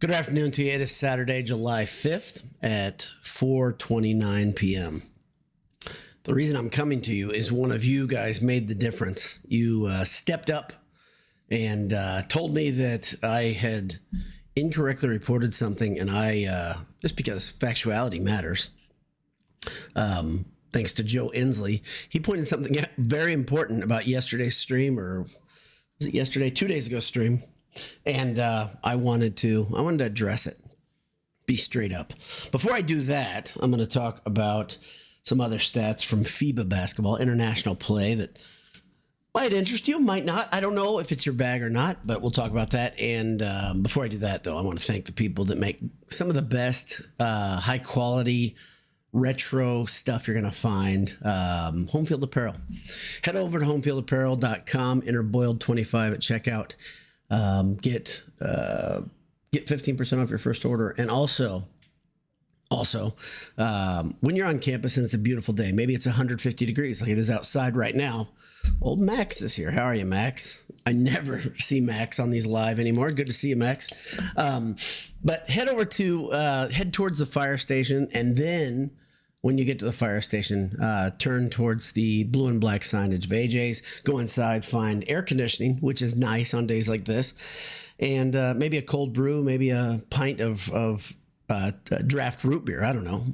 Good afternoon to you. It is Saturday, July 5th at 4:29 p.m. The reason I'm coming to you is one of you guys made the difference. You stepped up and told me that I had incorrectly reported something, and I, just because factuality matters, thanks to Joe Inslee, he pointed something out very important about yesterday's stream, or was it yesterday? 2 days ago stream. And I wanted to address it, be straight up. Before I do that, I'm going to talk about some other stats from FIBA basketball, international play, that might interest you, might not. I don't know if it's your bag or not, but we'll talk about that. And before I do that, though, I want to thank the people that make some of the best high-quality retro stuff you're going to find. Home Field Apparel. Head over to homefieldapparel.com, enter Boiled25 at checkout. Get 15% off your first order. And also, when you're on campus and it's a beautiful day, maybe it's 150 degrees like it is outside right now. Old Max is here. How are you, Max? I never see Max on these live anymore. Good to see you, Max. But head towards the fire station, and then when you get to the fire station, turn towards the blue and black signage of AJ's. Go inside, find air conditioning, which is nice on days like this, and maybe a cold brew, maybe a pint of draft root beer. I don't know.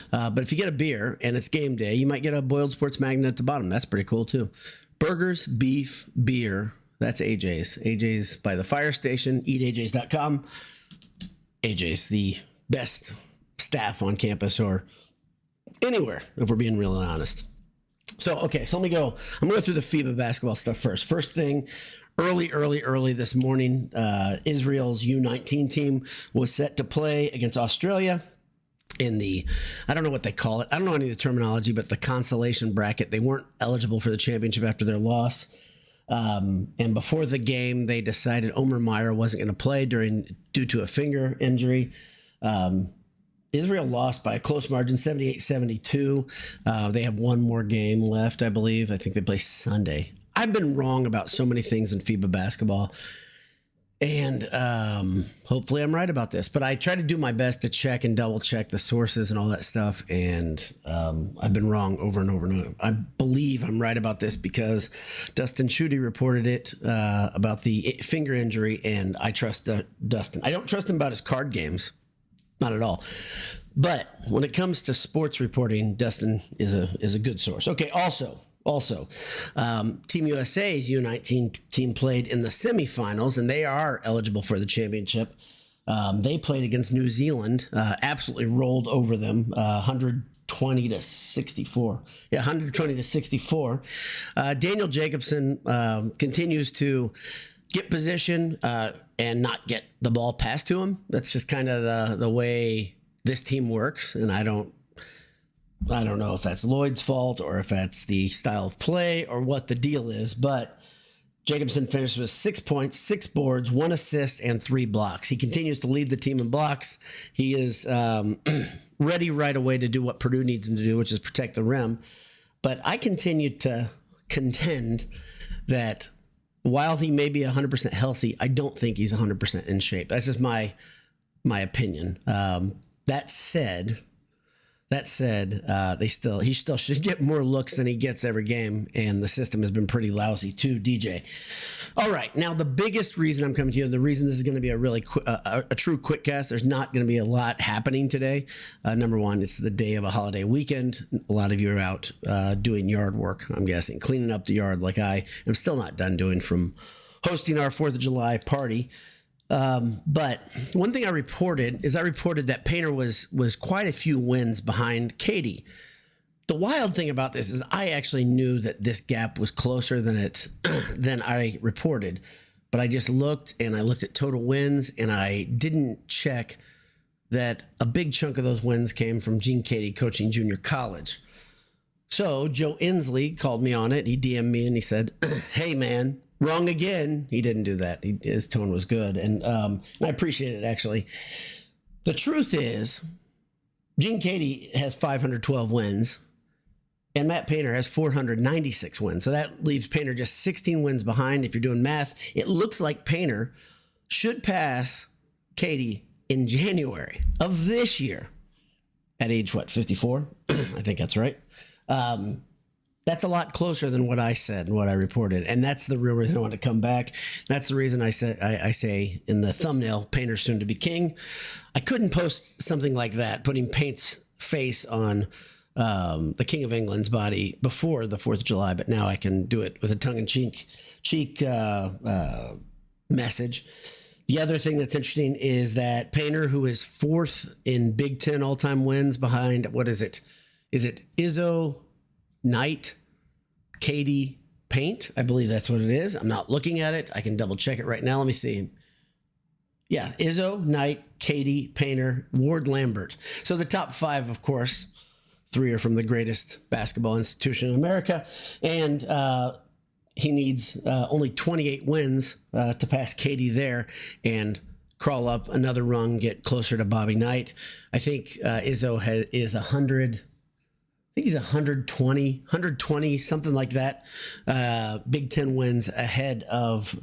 But if you get a beer and it's game day, you might get a Boiled Sports magnet at the bottom. That's pretty cool, too. Burgers, beef, beer. That's AJ's. AJ's by the fire station. EatAJ's.com. AJ's, the best staff on campus, or anywhere, if we're being real honest. So, okay, so let me go. I'm going to go through the FIBA basketball stuff first. First thing, early this morning, Israel's U19 team was set to play against Australia in the, I don't know what they call it. I don't know any of the terminology, but the consolation bracket. They weren't eligible for the championship after their loss. And before the game, they decided Omer Meyer wasn't going to play due to a finger injury. Israel lost by a close margin, 78-72. They have one more game left, I believe. I think they play Sunday. I've been wrong about so many things in FIBA basketball, and hopefully I'm right about this. But I try to do my best to check and double check the sources and all that stuff, and I've been wrong over and over and over. I believe I'm right about this because Dustin Schutte reported it about the finger injury, and I trust Dustin. I don't trust him about his card games. Not at all. But when it comes to sports reporting, Dustin is a good source. Okay, also, Team USA's U19 team played in the semifinals, and they are eligible for the championship. They played against New Zealand, absolutely rolled over them, 120 to 64. Yeah, 120 to 64. Daniel Jacobson continues to get position and not get the ball passed to him. That's just kind of the way this team works, and I don't know if that's Lloyd's fault or if that's the style of play or what the deal is, but Jacobson finished with 6 points, 6 boards, 1 assist, and 3 blocks. He continues to lead the team in blocks. He is ready right away to do what Purdue needs him to do, which is protect the rim. But I continue to contend that while he may be 100% healthy, I don't think he's 100% in shape. That's just my opinion. That said, he still should get more looks than he gets every game, and the system has been pretty lousy too, DJ. All right, now the biggest reason I'm coming to you, and the reason this is going to be a really a true QuickCast, there's not going to be a lot happening today. Number one, it's the day of a holiday weekend. A lot of you are out doing yard work, I'm guessing, cleaning up the yard like I am still not done doing from hosting our 4th of July party. But one thing I reported that Painter was quite a few wins behind Keady. The wild thing about this is I actually knew that this gap was closer than I reported, but I just looked at total wins, and I didn't check that a big chunk of those wins came from Gene Keady coaching junior college. So Joe Inslee called me on it. He DM'd me and he said, "Hey man, wrong again." He didn't do that. His tone was good, and I appreciate it, actually. The truth is, Gene Keady has 512 wins, and Matt Painter has 496 wins. So that leaves Painter just 16 wins behind. If you're doing math, it looks like Painter should pass Keady in January of this year at age, 54? I think that's right. That's a lot closer than what I said and what I reported. And that's the real reason I want to come back. That's the reason I say in the thumbnail, Painter soon to be king. I couldn't post something like that, putting Paint's face on the King of England's body before the 4th of July, but now I can do it with a tongue-in-cheek message. The other thing that's interesting is that Painter, who is 4th in Big Ten all-time wins behind, what is it? Is it Izzo, Knight, Keady, Paint? I believe that's what it is. I'm not looking at it. I can double check it right now. Let me see. Yeah, Izzo, Knight, Keady, Painter, Ward, Lambert. So the top 5, of course, 3 are from the greatest basketball institution in America. And he needs only 28 wins to pass Keady there and crawl up another rung, get closer to Bobby Knight. I think Izzo is 100. I think he's 120, something like that. Big Ten wins ahead of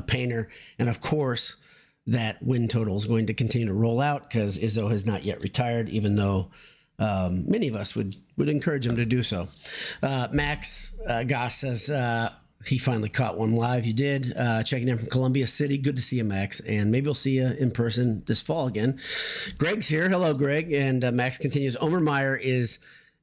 Painter. And of course, that win total is going to continue to roll out because Izzo has not yet retired, even though many of us would encourage him to do so. Max Goss says he finally caught one live. You did. Checking in from Columbia City. Good to see you, Max. And maybe we'll see you in person this fall again. Greg's here. Hello, Greg. And Max continues. Omer Meyer is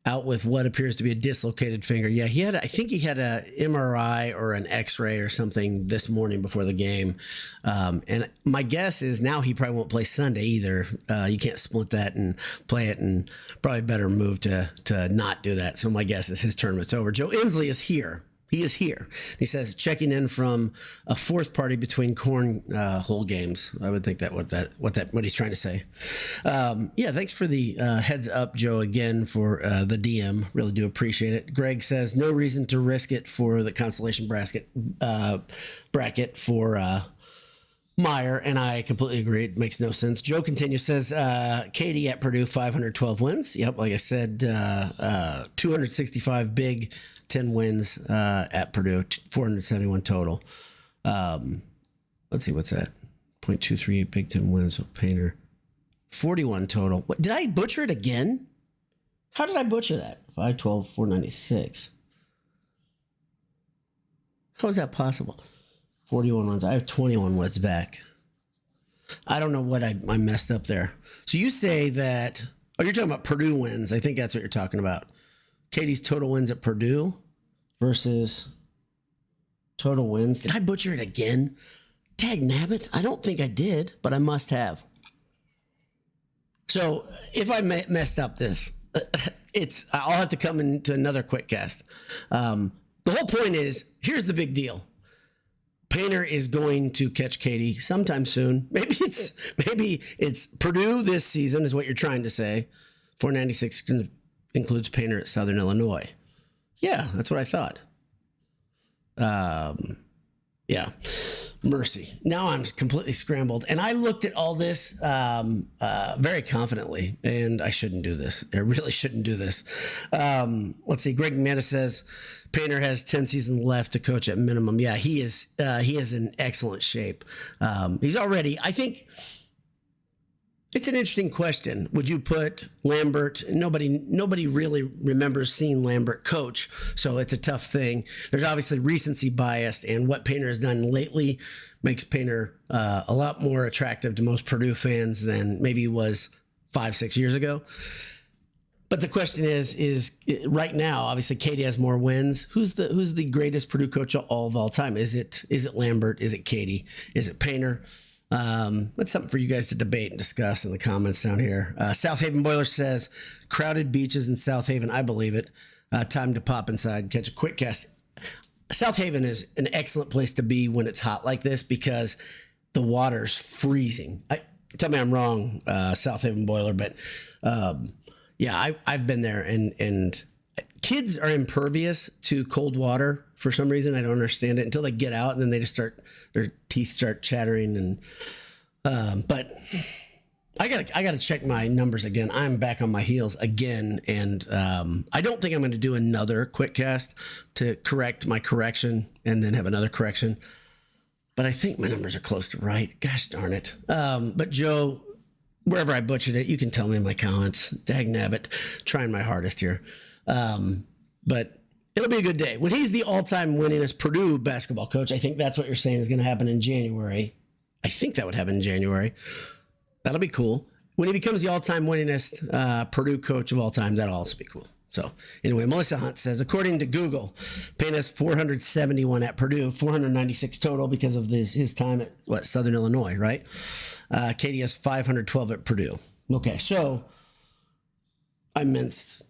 out with what appears to be a dislocated finger. Yeah, I think he had a MRI or an X-ray or something this morning before the game. And my guess is now he probably won't play Sunday either. You can't split that and play it, and probably better move to not do that. So my guess is his tournament's over. Joe Inslee is here. He is here. He says checking in from a 4th party between cornhole games. I would think that what he's trying to say. Yeah, thanks for the heads up, Joe, again for the DM. Really do appreciate it. Greg says no reason to risk it for the consolation bracket for Meyer, and I completely agree. It makes no sense. Joe continues, says Keady at Purdue, 512 wins. Yep, like I said, 265 Big Ten wins at Purdue, 471 total. Let's see, what's that? 0.238 Big Ten wins with Painter. 41 total. What, did I butcher it again? How did I butcher that? 512, 496. How is that possible? 41 wins. I have 21 wins back. I don't know what I messed up there. So you say that, oh, you're talking about Purdue wins. I think that's what you're talking about. Katie's total wins at Purdue versus total wins. Did I butcher it again? Dag nabbit. I don't think I did, but I must have. So if I messed up this, I'll have to come into another QuickCast. The whole point is, here's the big deal. Painter is going to catch Keady sometime soon. Maybe it's Purdue this season is what you're trying to say. 496 includes Painter at Southern Illinois. Yeah, that's what I thought. Yeah, mercy. Now I'm completely scrambled. And I looked at all this very confidently, and I shouldn't do this. I really shouldn't do this. Let's see. Greg Amanda says Painter has 10 seasons left to coach at minimum. Yeah, he is in excellent shape. He's already, I think, it's an interesting question. Would you put Lambert? Nobody really remembers seeing Lambert coach, so it's a tough thing. There's obviously recency bias, and what Painter has done lately makes Painter a lot more attractive to most Purdue fans than maybe he was 5-6 years ago. But the question is right now, obviously Keady has more wins. Who's the greatest Purdue coach of all time? Is it Lambert? Is it Keady? Is it Painter? That's something for you guys to debate and discuss in the comments down here. South Haven Boiler says, crowded beaches in South Haven. I believe it. Time to pop inside and catch a QuickCast. South Haven is an excellent place to be when it's hot like this because the water's freezing. Tell me I'm wrong, South Haven Boiler, but yeah, I've been there, and kids are impervious to cold water for some reason. I don't understand it until they get out, and then they just their teeth start chattering. And but I gotta check my numbers again. I'm back on my heels again, and I don't think I'm going to do another QuickCast to correct my correction and then have another correction. but I think my numbers are close to right. Gosh darn it. But Joe, wherever I butchered it, you can tell me in my comments. Dag nabbit, trying my hardest here. But it'll be a good day. When he's the all-time winningest Purdue basketball coach, I think that's what you're saying is going to happen in January. I think that would happen in January. That'll be cool. When he becomes the all-time winningest Purdue coach of all time, that'll also be cool. So anyway, Melissa Hunt says, according to Google, Payne has 471 at Purdue, 496 total because of his time at Southern Illinois, right? Keady has 512 at Purdue. Okay, so I minced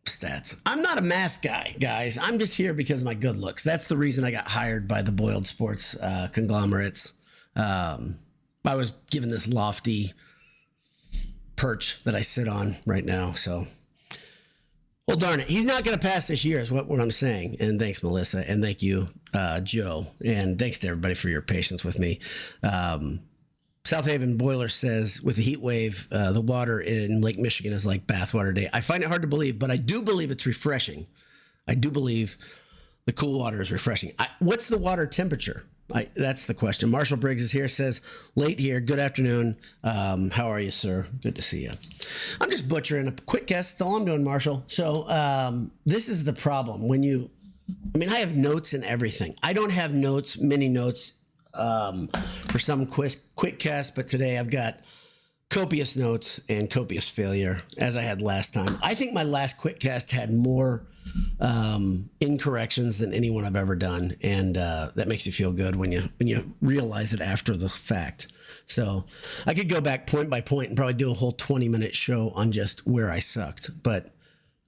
stats. I'm not a math guy, guys. I'm just here because of my good looks. That's the reason I got hired by the Boiled Sports conglomerates. I was given this lofty perch that I sit on right now. So, well, darn it. He's not going to pass this year is what I'm saying. And thanks, Melissa. And thank you, Joe. And thanks to everybody for your patience with me. South Haven Boiler says, with the heat wave, the water in Lake Michigan is like bathwater day. I find it hard to believe, but I do believe it's refreshing. I do believe the cool water is refreshing. What's the water temperature? That's the question. Marshall Briggs is here, says, late here. Good afternoon. How are you, sir? Good to see you. I'm just butchering a quick guess. That's all I'm doing, Marshall. So this is the problem. I have notes and everything. I don't have notes, mini notes, for some quick cast, but today I've got copious notes and copious failure as I had last time. I think my last quick cast had more incorrections than anyone I've ever done, and that makes you feel good when you realize it after the fact. So I could go back point by point and probably do a whole 20-minute show on just where I sucked, but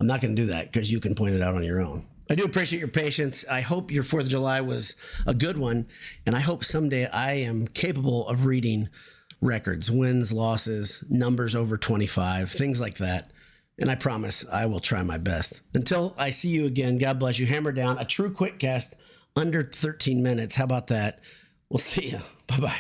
I'm not going to do that because you can point it out on your own. I do appreciate your patience. I hope your 4th of July was a good one, and I hope someday I am capable of reading records, wins, losses, numbers over 25, things like that. And I promise I will try my best. Until I see you again, God bless you. Hammer down. A true quick cast under 13 minutes. How about that? We'll see you. Bye-bye.